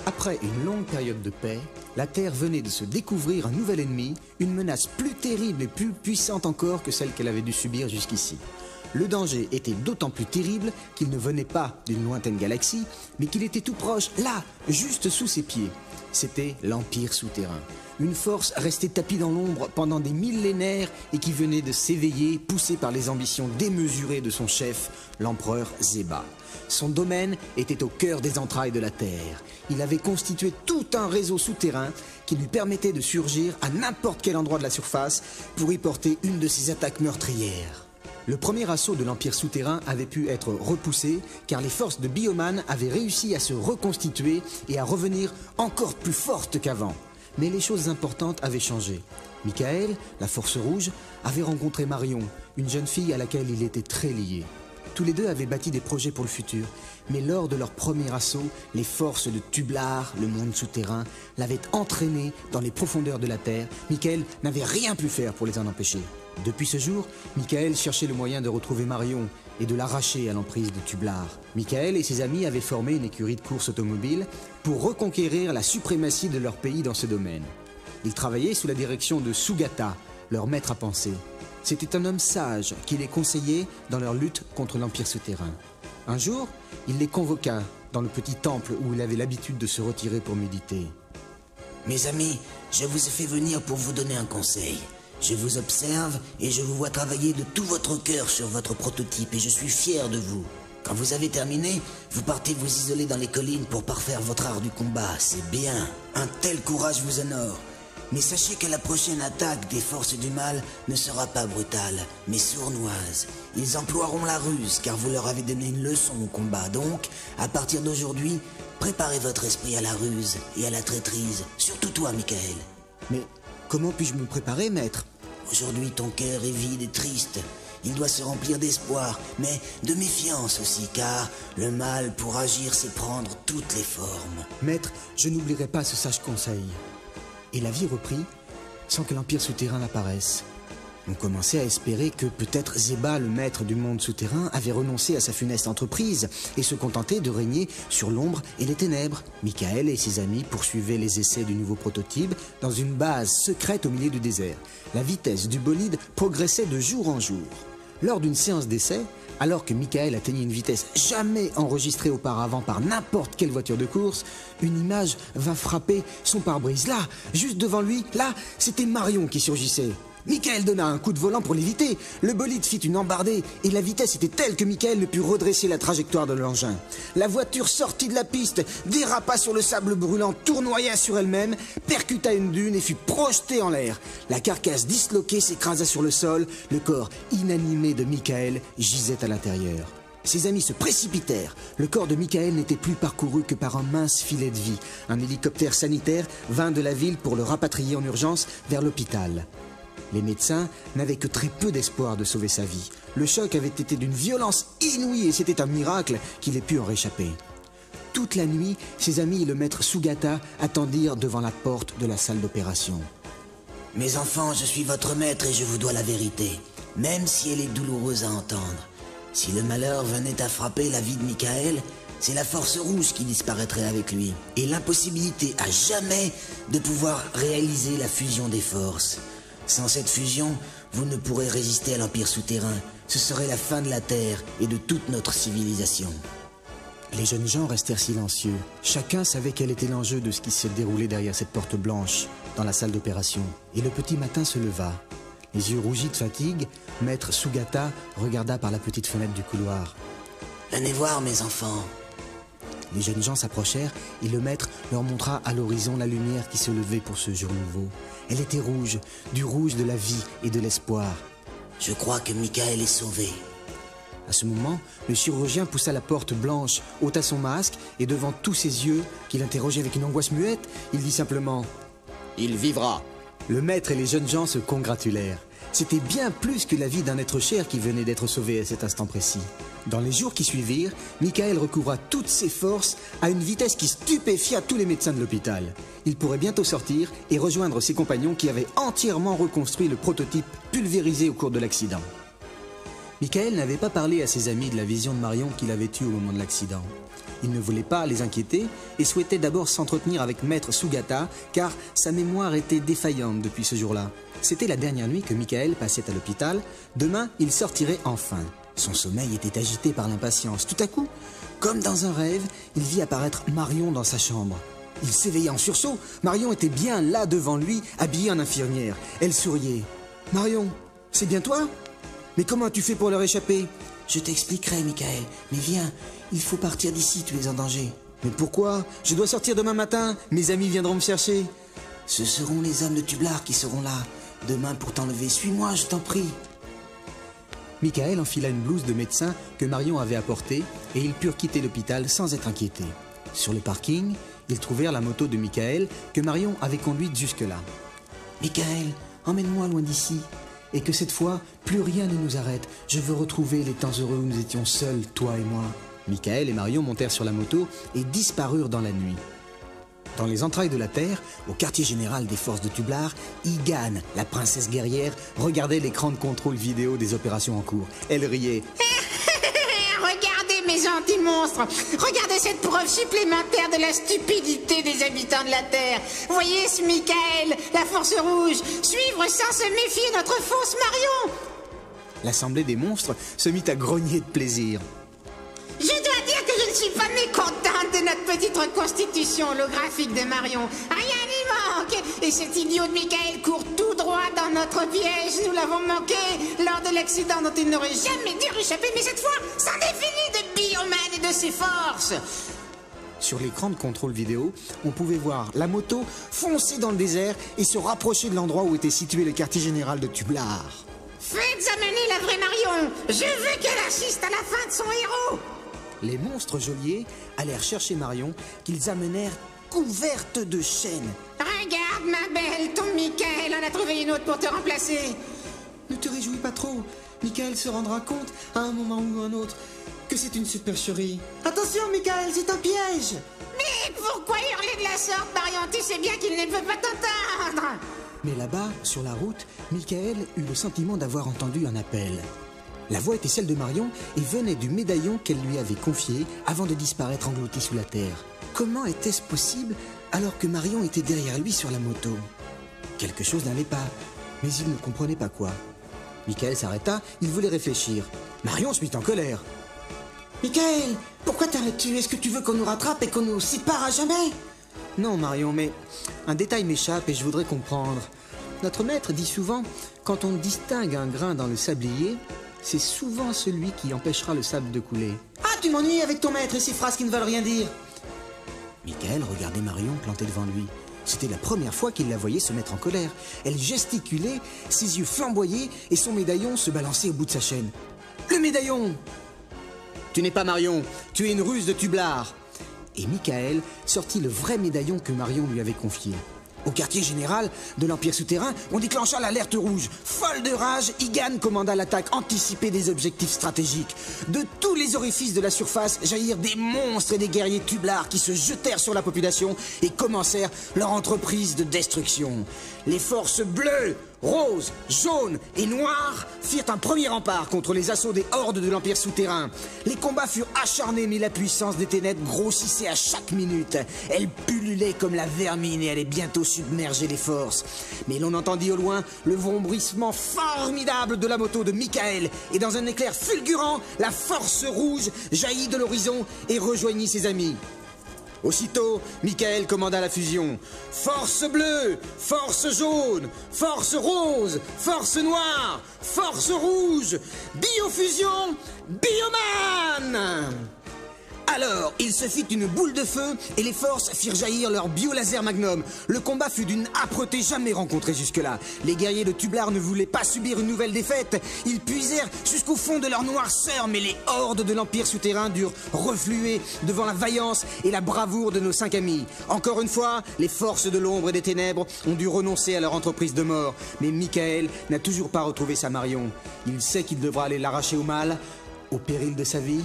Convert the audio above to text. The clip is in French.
Après une longue période de paix, la Terre venait de se découvrir un nouvel ennemi, une menace plus terrible et plus puissante encore que celle qu'elle avait dû subir jusqu'ici. Le danger était d'autant plus terrible qu'il ne venait pas d'une lointaine galaxie, mais qu'il était tout proche, là, juste sous ses pieds. C'était l'Empire souterrain. Une force restée tapie dans l'ombre pendant des millénaires et qui venait de s'éveiller, poussée par les ambitions démesurées de son chef, l'empereur Zeba. Son domaine était au cœur des entrailles de la Terre. Il avait constitué tout un réseau souterrain qui lui permettait de surgir à n'importe quel endroit de la surface pour y porter une de ses attaques meurtrières. Le premier assaut de l'Empire souterrain avait pu être repoussé car les forces de Bioman avaient réussi à se reconstituer et à revenir encore plus fortes qu'avant. Mais les choses importantes avaient changé. Michael, la Force Rouge, avait rencontré Marion, une jeune fille à laquelle il était très lié. Tous les deux avaient bâti des projets pour le futur, mais lors de leur premier assaut, les forces de Tublar, le monde souterrain, l'avaient entraîné dans les profondeurs de la Terre. Michael n'avait rien pu faire pour les en empêcher. Depuis ce jour, Michael cherchait le moyen de retrouver Marion et de l'arracher à l'emprise de Tublar. Michael et ses amis avaient formé une écurie de course automobile pour reconquérir la suprématie de leur pays dans ce domaine. Ils travaillaient sous la direction de Sugata, leur maître à penser. C'était un homme sage qui les conseillait dans leur lutte contre l'Empire souterrain. Un jour, il les convoqua dans le petit temple où il avait l'habitude de se retirer pour méditer. « Mes amis, je vous ai fait venir pour vous donner un conseil. Je vous observe et je vous vois travailler de tout votre cœur sur votre prototype et je suis fier de vous. Quand vous avez terminé, vous partez vous isoler dans les collines pour parfaire votre art du combat. C'est bien. Un tel courage vous honore. Mais sachez que la prochaine attaque des forces du mal ne sera pas brutale, mais sournoise. Ils emploieront la ruse, car vous leur avez donné une leçon au combat. Donc, à partir d'aujourd'hui, préparez votre esprit à la ruse et à la traîtrise. Surtout toi, Michael. Mais comment puis-je me préparer, maître? Aujourd'hui, ton cœur est vide et triste. Il doit se remplir d'espoir, mais de méfiance aussi, car le mal, pour agir, c'est prendre toutes les formes. Maître, je n'oublierai pas ce sage conseil. Et la vie reprit, sans que l'Empire souterrain apparaisse. On commençait à espérer que peut-être Zeba, le maître du monde souterrain, avait renoncé à sa funeste entreprise et se contentait de régner sur l'ombre et les ténèbres. Michael et ses amis poursuivaient les essais du nouveau prototype dans une base secrète au milieu du désert. La vitesse du bolide progressait de jour en jour. Lors d'une séance d'essai, alors que Michael atteignait une vitesse jamais enregistrée auparavant par n'importe quelle voiture de course, une image va frapper son pare-brise. Là, juste devant lui, là, c'était Marion qui surgissait. Michael donna un coup de volant pour l'éviter. Le bolide fit une embardée et la vitesse était telle que Michael ne put redresser la trajectoire de l'engin. La voiture sortit de la piste, dérapa sur le sable brûlant, tournoya sur elle-même, percuta une dune et fut projetée en l'air. La carcasse disloquée s'écrasa sur le sol. Le corps inanimé de Michael gisait à l'intérieur. Ses amis se précipitèrent. Le corps de Michael n'était plus parcouru que par un mince filet de vie. Un hélicoptère sanitaire vint de la ville pour le rapatrier en urgence vers l'hôpital. Les médecins n'avaient que très peu d'espoir de sauver sa vie. Le choc avait été d'une violence inouïe et c'était un miracle qu'il ait pu en réchapper. Toute la nuit, ses amis et le maître Sugata attendirent devant la porte de la salle d'opération. « Mes enfants, je suis votre maître et je vous dois la vérité, même si elle est douloureuse à entendre. Si le malheur venait à frapper la vie de Michael, c'est la force rouge qui disparaîtrait avec lui, et l'impossibilité à jamais de pouvoir réaliser la fusion des forces. Sans cette fusion, vous ne pourrez résister à l'Empire souterrain. Ce serait la fin de la Terre et de toute notre civilisation. » Les jeunes gens restèrent silencieux. Chacun savait quel était l'enjeu de ce qui se déroulait derrière cette porte blanche, dans la salle d'opération. Et le petit matin se leva. Les yeux rougis de fatigue, maître Sugata regarda par la petite fenêtre du couloir. « Venez voir, mes enfants. » Les jeunes gens s'approchèrent et le maître leur montra à l'horizon la lumière qui se levait pour ce jour nouveau. Elle était rouge, du rouge de la vie et de l'espoir. « Je crois que Michael est sauvé. » À ce moment, le chirurgien poussa la porte blanche, ôta son masque et devant tous ses yeux, qu'il interrogeait avec une angoisse muette, il dit simplement « Il vivra !» Le maître et les jeunes gens se congratulèrent. C'était bien plus que la vie d'un être cher qui venait d'être sauvé à cet instant précis. Dans les jours qui suivirent, Michael recouvra toutes ses forces à une vitesse qui stupéfia tous les médecins de l'hôpital. Il pourrait bientôt sortir et rejoindre ses compagnons qui avaient entièrement reconstruit le prototype pulvérisé au cours de l'accident. Michael n'avait pas parlé à ses amis de la vision de Marion qu'il avait eue au moment de l'accident. Il ne voulait pas les inquiéter et souhaitait d'abord s'entretenir avec Maître Sugata car sa mémoire était défaillante depuis ce jour-là. C'était la dernière nuit que Michael passait à l'hôpital. Demain, il sortirait enfin. Son sommeil était agité par l'impatience. Tout à coup, comme dans un rêve, il vit apparaître Marion dans sa chambre. Il s'éveilla en sursaut. Marion était bien là devant lui, habillée en infirmière. Elle souriait. « Marion, c'est bien toi? Mais comment as-tu fait pour leur échapper ?»« Je t'expliquerai, Michael. Mais viens, il faut partir d'ici, tu es en danger. »« Mais pourquoi? Je dois sortir demain matin. Mes amis viendront me chercher. »« Ce seront les hommes de Tublar qui seront là. Demain pour t'enlever. Suis-moi, je t'en prie. » Michael enfila une blouse de médecin que Marion avait apportée et ils purent quitter l'hôpital sans être inquiétés. Sur le parking, ils trouvèrent la moto de Michael que Marion avait conduite jusque-là. « Michael, emmène-moi loin d'ici. » Et que cette fois, plus rien ne nous arrête. Je veux retrouver les temps heureux où nous étions seuls, toi et moi. Michael et Marion montèrent sur la moto et disparurent dans la nuit. Dans les entrailles de la Terre, au quartier général des forces de Tublar, Igan, la princesse guerrière, regardait l'écran de contrôle vidéo des opérations en cours. Elle riait. Regardez mes gentils monstres! Regardez cette preuve supplémentaire de la stupidité des habitants de la Terre! Voyez ce Michael, la force rouge, suivre sans se méfier notre fausse Marion! L'assemblée des monstres se mit à grogner de plaisir. Je dois dire que je ne suis pas mécontente de notre petite reconstitution holographique de Marion. Rien n'y manque! Et cet idiot de Michael court tout droit dans notre piège. Nous l'avons manqué lors de l'accident dont il n'aurait jamais dû échapper. Mais cette fois, c'en est fini de Bioman et de ses forces! Sur l'écran de contrôle vidéo, on pouvait voir la moto foncer dans le désert et se rapprocher de l'endroit où était situé le quartier général de Tublar. Faites amener la vraie Marion! Je veux qu'elle assiste à la fin de son héros! Les monstres geôliers allèrent chercher Marion, qu'ils amenèrent couverte de chaînes. Regarde, ma belle, ton Michael en a trouvé une autre pour te remplacer. Ne te réjouis pas trop. Michael se rendra compte, à un moment ou un autre, que c'est une supercherie. Attention, Michael, c'est un piège! Mais pourquoi hurler de la sorte, Marion? Tu sais bien qu'il ne peut pas t'entendre. Mais là-bas, sur la route, Michael eut le sentiment d'avoir entendu un appel. La voix était celle de Marion et venait du médaillon qu'elle lui avait confié avant de disparaître englouti sous la terre. Comment était-ce possible alors que Marion était derrière lui sur la moto? Quelque chose n'allait pas, mais il ne comprenait pas quoi. Michael s'arrêta, il voulait réfléchir. Marion se mit en colère. « Michael, pourquoi t'arrêtes-tu? Est-ce que tu veux qu'on nous rattrape et qu'on nous sépare à jamais ?»« Non, Marion, mais un détail m'échappe et je voudrais comprendre. Notre maître dit souvent, quand on distingue un grain dans le sablier, c'est souvent celui qui empêchera le sable de couler. »« Ah, tu m'ennuies avec ton maître et ces phrases qui ne veulent rien dire !» Michael regardait Marion plantée devant lui. C'était la première fois qu'il la voyait se mettre en colère. Elle gesticulait, ses yeux flamboyaient et son médaillon se balançait au bout de sa chaîne. « Le médaillon !»« Tu n'es pas Marion, tu es une ruse de Tublar !» Et Michael sortit le vrai médaillon que Marion lui avait confié. Au quartier général de l'Empire souterrain, on déclencha l'alerte rouge. Folle de rage, Igan commanda l'attaque anticipée des objectifs stratégiques. De tous les orifices de la surface jaillirent des monstres et des guerriers Tublar qui se jetèrent sur la population et commencèrent leur entreprise de destruction. Les forces bleues, roses, jaunes et noires firent un premier rempart contre les assauts des hordes de l'Empire souterrain. Les combats furent acharnés, mais la puissance des ténèbres grossissait à chaque minute. Elle pullulait comme la vermine et allait bientôt submerger les forces. Mais l'on entendit au loin le vrombissement formidable de la moto de Michael, et dans un éclair fulgurant, la force rouge jaillit de l'horizon et rejoignit ses amis. Aussitôt, Michael commanda la fusion. Force bleue, force jaune, force rose, force noire, force rouge, biofusion, Bioman! Alors, il se fit une boule de feu et les forces firent jaillir leur bio-laser magnum. Le combat fut d'une âpreté jamais rencontrée jusque-là. Les guerriers de Tublar ne voulaient pas subir une nouvelle défaite. Ils puisèrent jusqu'au fond de leur noirceur, mais les hordes de l'Empire souterrain durent refluer devant la vaillance et la bravoure de nos 5 amis. Encore une fois, les forces de l'ombre et des ténèbres ont dû renoncer à leur entreprise de mort. Mais Michael n'a toujours pas retrouvé sa Marion. Il sait qu'il devra aller l'arracher au mal, au péril de sa vie.